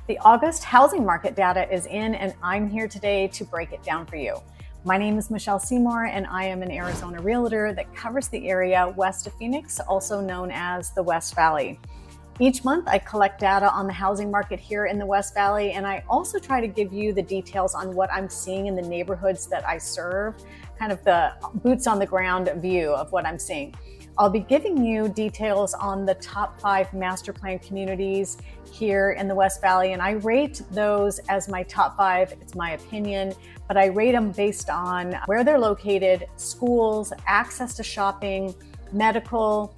The August housing market data is in, and I'm here today to break it down for you. My name is Michelle Seymour, and I am an Arizona Realtor that covers the area west of Phoenix, also known as the West Valley. Each month, I collect data on the housing market here in the West Valley, and I also try to give you the details on what I'm seeing in the neighborhoods that I serve, kind of the boots on the ground view of what I'm seeing. I'll be giving you details on the top 5 master plan communities here in the West Valley, and I rate those as my top 5. It's my opinion, but I rate them based on where they're located, schools, access to shopping, medical,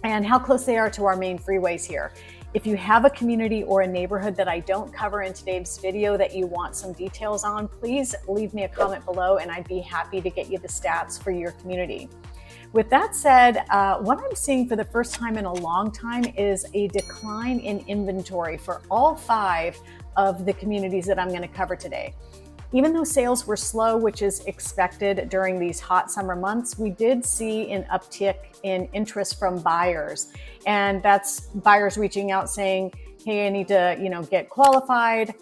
and how close they are to our main freeways here. If you have a community or a neighborhood that I don't cover in today's video that you want some details on, please leave me a comment below and I'd be happy to get you the stats for your community. With that said, what I'm seeing for the first time in a long time is a decline in inventory for all 5 of the communities that I'm going to cover today. Even though sales were slow, which is expected during these hot summer months, we did see an uptick in interest from buyers. And that's buyers reaching out saying, hey, I need to, get qualified,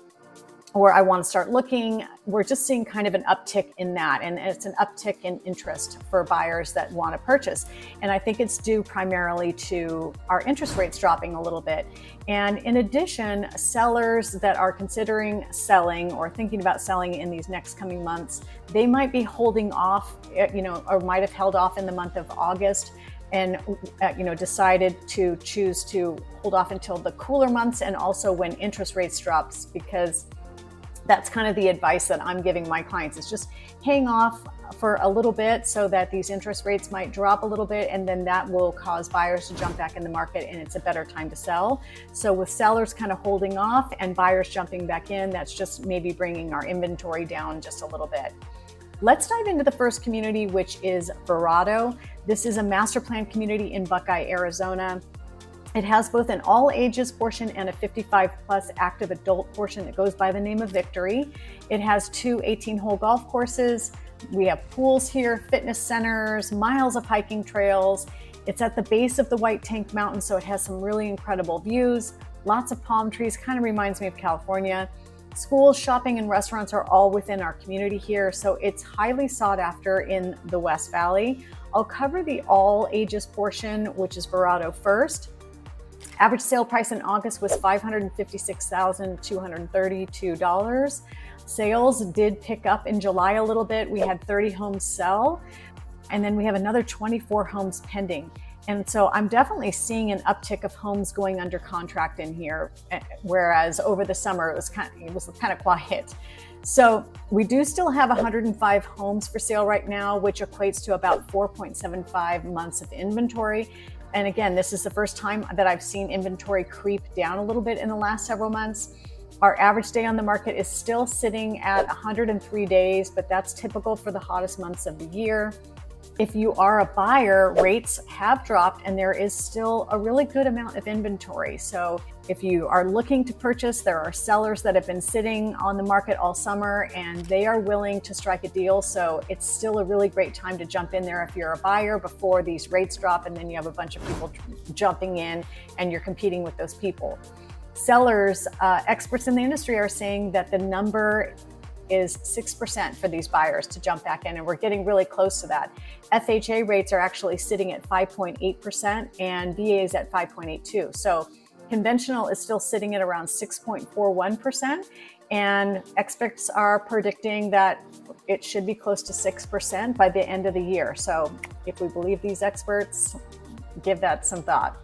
or I want to start looking. We're just seeing kind of an uptick in that. And it's an uptick in interest for buyers that want to purchase. And I think it's due primarily to our interest rates dropping a little bit. And in addition, sellers that are considering selling or thinking about selling in these next coming months, they might be holding off, or might have held off in the month of August and decided to choose to hold off until the cooler months and also when interest rates drops, because that's kind of the advice that I'm giving my clients, is just hang off for a little bit so that these interest rates might drop a little bit, and then that will cause buyers to jump back in the market and it's a better time to sell. So with sellers kind of holding off and buyers jumping back in, that's just maybe bringing our inventory down just a little bit. Let's dive into the first community, which is Verrado. This is a master plan community in Buckeye, Arizona. It has both an all ages portion and a 55 plus active adult portion that goes by the name of Victory. It has 2 18-hole golf courses. We have pools here, fitness centers, miles of hiking trails. It's at the base of the White Tank Mountain, so it has some really incredible views. Lots of palm trees, kind of reminds me of California. Schools, shopping, and restaurants are all within our community here, so it's highly sought after in the West Valley. I'll cover the all ages portion, which is Verrado, first. Average sale price in August was $556,232. Sales did pick up in July a little bit. We had 30 homes sell, and then we have another 24 homes pending. And so I'm definitely seeing an uptick of homes going under contract in here, whereas over the summer it was kind of quiet. So we do still have 105 homes for sale right now, which equates to about 4.75 months of inventory. And again, this is the first time that I've seen inventory creep down a little bit in the last several months. Our average day on the market is still sitting at 103 days, but that's typical for the hottest months of the year. If you are a buyer, rates have dropped and there is still a really good amount of inventory. So if you are looking to purchase, there are sellers that have been sitting on the market all summer and they are willing to strike a deal. So it's still a really great time to jump in there if you're a buyer before these rates drop, and then you have a bunch of people jumping in and you're competing with those people. Sellers, experts in the industry are saying that the number is 6% for these buyers to jump back in, and we're getting really close to that. FHA rates are actually sitting at 5.8% and VA is at 5.82%. So conventional is still sitting at around 6.41%, and experts are predicting that it should be close to 6% by the end of the year. So if we believe these experts, give that some thought.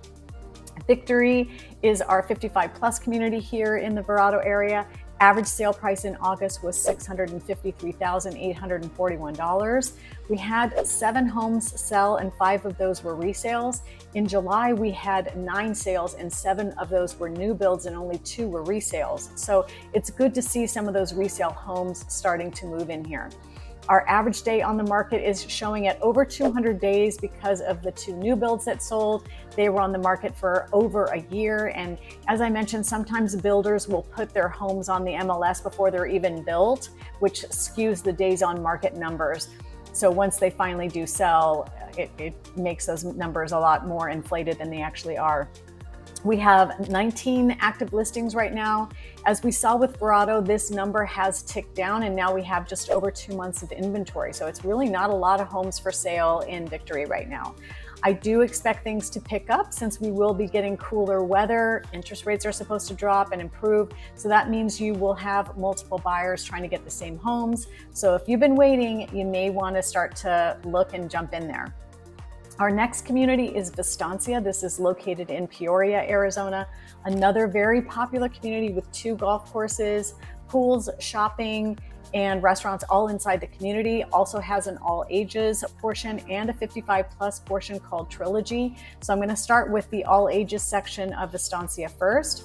Victory is our 55 plus community here in the Verrado area. Average sale price in August was $653,841. We had 7 homes sell and 5 of those were resales. In July, we had 9 sales and 7 of those were new builds and only 2 were resales. So it's good to see some of those resale homes starting to move in here. Our average day on the market is showing at over 200 days because of the 2 new builds that sold. They were on the market for over a year. And as I mentioned, sometimes builders will put their homes on the MLS before they're even built, which skews the days on market numbers. So once they finally do sell, it makes those numbers a lot more inflated than they actually are. We have 19 active listings right now. As we saw with Verrado, this number has ticked down and now we have just over 2 months of inventory. So it's really not a lot of homes for sale in Victory right now. I do expect things to pick up since we will be getting cooler weather. Interest rates are supposed to drop and improve. So that means you will have multiple buyers trying to get the same homes. So if you've been waiting, you may want to start to look and jump in there. Our next community is Vistancia. This is located in Peoria, Arizona. Another very popular community with 2 golf courses, pools, shopping, and restaurants all inside the community. Also has an all ages portion and a 55+ portion called Trilogy. So I'm going to start with the all ages section of Vistancia first.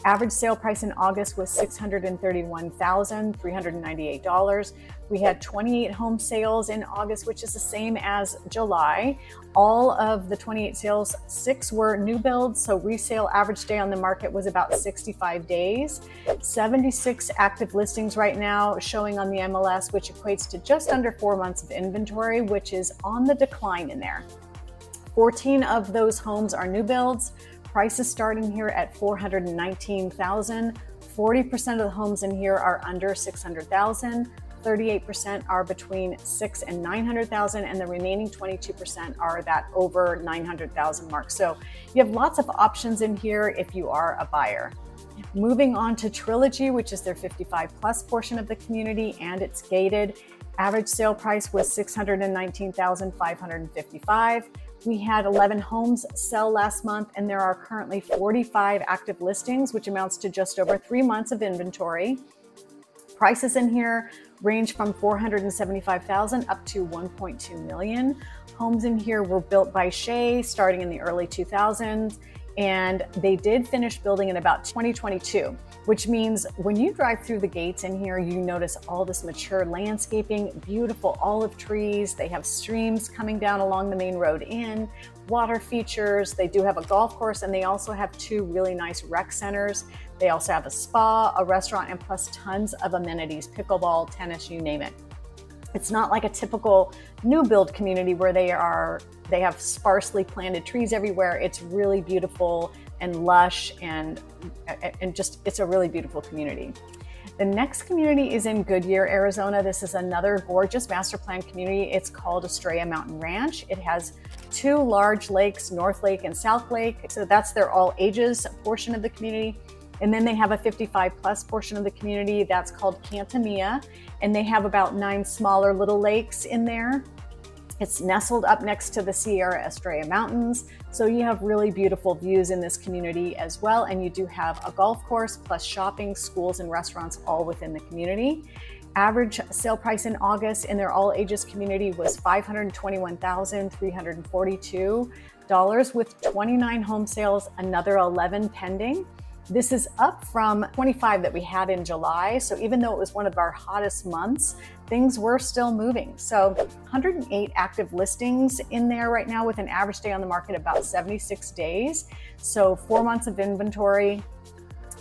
Average sale price in August was $631,398. We had 28 home sales in August, which is the same as July. All of the 28 sales, 6 were new builds, so resale average day on the market was about 65 days. 76 active listings right now showing on the MLS, which equates to just under 4 months of inventory, which is on the decline in there. 14 of those homes are new builds. Prices starting here at $419,000. 40% of the homes in here are under $600,000. 38% are between $600,000 and $900,000, and the remaining 22% are that over $900,000 mark. So you have lots of options in here if you are a buyer. Moving on to Trilogy, which is their 55+ portion of the community, and it's gated. Average sale price was $619,555. We had 11 homes sell last month, and there are currently 45 active listings, which amounts to just over 3 months of inventory. Prices in here range from $475,000 up to $1.2 million. Homes in here were built by Shea starting in the early 2000s, and they did finish building in about 2022, which means when you drive through the gates in here, you notice all this mature landscaping, beautiful olive trees. They have streams coming down along the main road in, water features. They do have a golf course, and they also have 2 really nice rec centers. They also have a spa, a restaurant, and plus tons of amenities, pickleball, tennis, you name it. It's not like a typical new build community where they have sparsely planted trees everywhere. It's really beautiful and lush and just, it's a really beautiful community. The next community is in Goodyear, Arizona. This is another gorgeous master plan community. It's called Estrella Mountain Ranch. It has 2 large lakes, North Lake and South Lake. So that's their all ages portion of the community. And then they have a 55+ portion of the community that's called Cantamia, and they have about 9 smaller little lakes in there. It's nestled up next to the Sierra Estrella Mountains, so you have really beautiful views in this community as well, and you do have a golf course plus shopping, schools, and restaurants all within the community. Average sale price in August in their all ages community was $521,342 with 29 home sales, another 11 pending. This is up from 25 that we had in July. So even though it was one of our hottest months, things were still moving. So 108 active listings in there right now with an average day on the market about 76 days. So 4 months of inventory.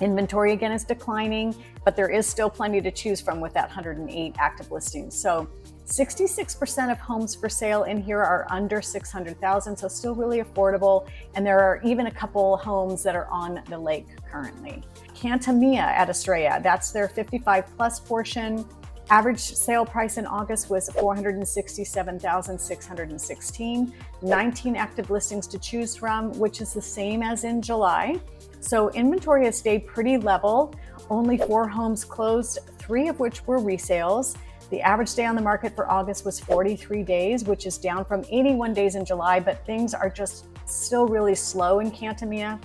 Inventory again is declining, but there is still plenty to choose from with that 108 active listings. So 66% of homes for sale in here are under 600,000, so still really affordable. And there are even a couple homes that are on the lake currently. Cantamia at Estrella, that's their 55+ portion. Average sale price in August was $467,616. 19 active listings to choose from, which is the same as in July. So inventory has stayed pretty level. Only 4 homes closed, 3 of which were resales. The average day on the market for August was 43 days, which is down from 81 days in July, but things are just still really slow in Cantamia.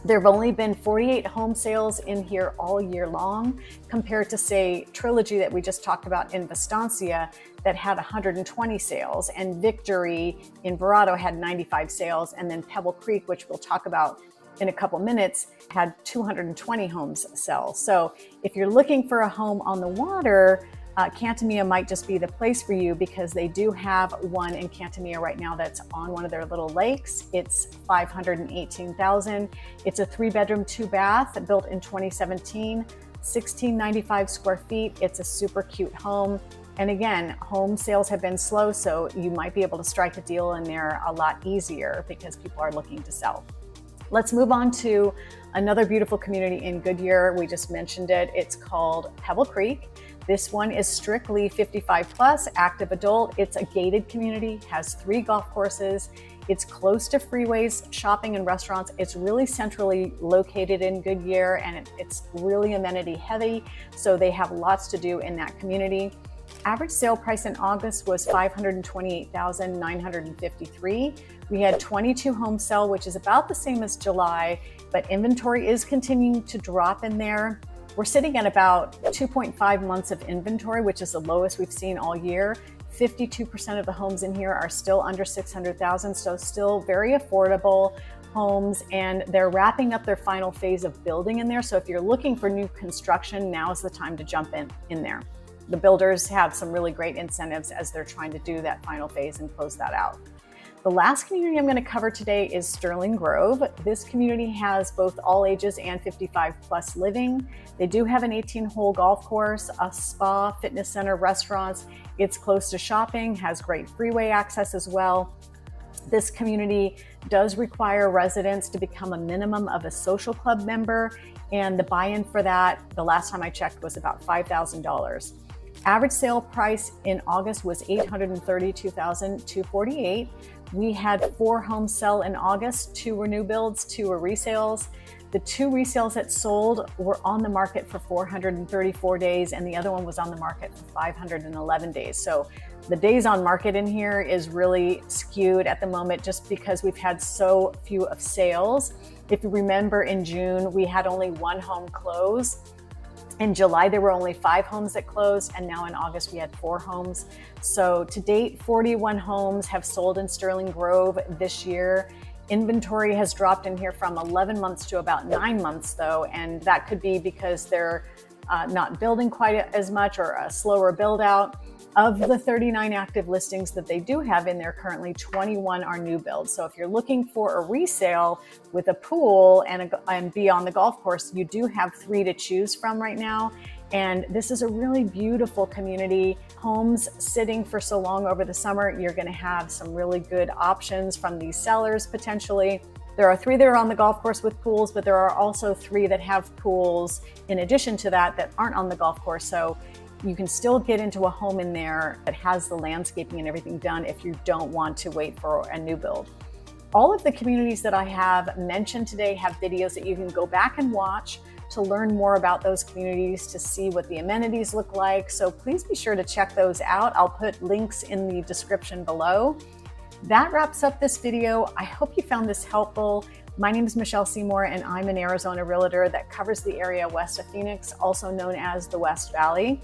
There have only been 48 home sales in here all year long, compared to, say, Trilogy that we just talked about in Vistancia that had 120 sales, and Victory in Verrado had 95 sales, and then Pebble Creek, which we'll talk about in a couple minutes, had 220 homes sell. So if you're looking for a home on the water, Cantamia might just be the place for you, because they do have one in Cantamia right now that's on one of their little lakes. It's $518,000. It's a 3-bedroom, 2-bath built in 2017, 1,695 square feet. It's a super cute home. And again, home sales have been slow, so you might be able to strike a deal in there a lot easier because people are looking to sell. Let's move on to another beautiful community in Goodyear. We just mentioned it. It's called Pebble Creek. This one is strictly 55 plus, active adult. It's a gated community, has 3 golf courses. It's close to freeways, shopping and restaurants. It's really centrally located in Goodyear, and it's really amenity heavy. So they have lots to do in that community. Average sale price in August was $528,953. We had 22 homes sell, which is about the same as July, but inventory is continuing to drop in there. We're sitting at about 2.5 months of inventory, which is the lowest we've seen all year. 52% of the homes in here are still under $600,000, so still very affordable homes, and they're wrapping up their final phase of building in there. So if you're looking for new construction, now's the time to jump in there. The builders have some really great incentives as they're trying to do that final phase and close that out. The last community I'm going to cover today is Sterling Grove. This community has both all ages and 55 plus living. They do have an 18-hole golf course, a spa, fitness center, restaurants. It's close to shopping, has great freeway access as well. This community does require residents to become a minimum of a social club member, and the buy-in for that, the last time I checked, was about $5,000. Average sale price in August was $832,248. We had 4 homes sell in August. 2 were new builds, 2 were resales. The 2 resales that sold were on the market for 434 days, and the other one was on the market for 511 days. So the days on market in here is really skewed at the moment just because we've had so few of sales. If you remember, in June, we had only 1 home close. In July, there were only 5 homes that closed, and now in August, we had 4 homes. So to date, 41 homes have sold in Sterling Grove this year. Inventory has dropped in here from 11 months to about 9 months though, and that could be because they're not building quite as much or a slower build out. Of the 39 active listings that they do have in there currently, 21 are new builds. So if you're looking for a resale with a pool and be on the golf course, you do have 3 to choose from right now. And this is a really beautiful community. Homes sitting for so long over the summer, you're going to have some really good options from these sellers potentially. There are 3 that are on the golf course with pools, but there are also 3 that have pools in addition to that aren't on the golf course. So you can still get into a home in there that has the landscaping and everything done if you don't want to wait for a new build. All of the communities that I have mentioned today have videos that you can go back and watch to learn more about those communities, to see what the amenities look like. So please be sure to check those out. I'll put links in the description below. That wraps up this video. I hope you found this helpful. My name is Michelle Seymour, and I'm an Arizona realtor that covers the area west of Phoenix, also known as the West Valley.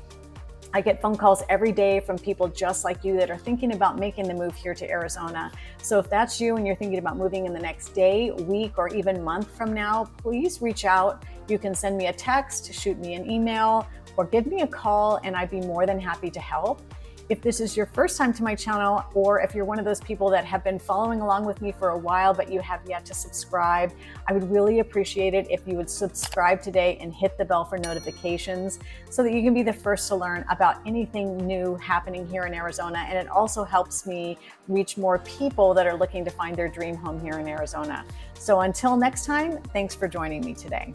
I get phone calls every day from people just like you that are thinking about making the move here to Arizona. So if that's you and you're thinking about moving in the next day, week, or even month from now, please reach out. You can send me a text, shoot me an email, or give me a call, and I'd be more than happy to help. If this is your first time to my channel, or if you're one of those people that have been following along with me for a while, but you have yet to subscribe, I would really appreciate it if you would subscribe today and hit the bell for notifications so that you can be the first to learn about anything new happening here in Arizona. And it also helps me reach more people that are looking to find their dream home here in Arizona. So until next time, thanks for joining me today.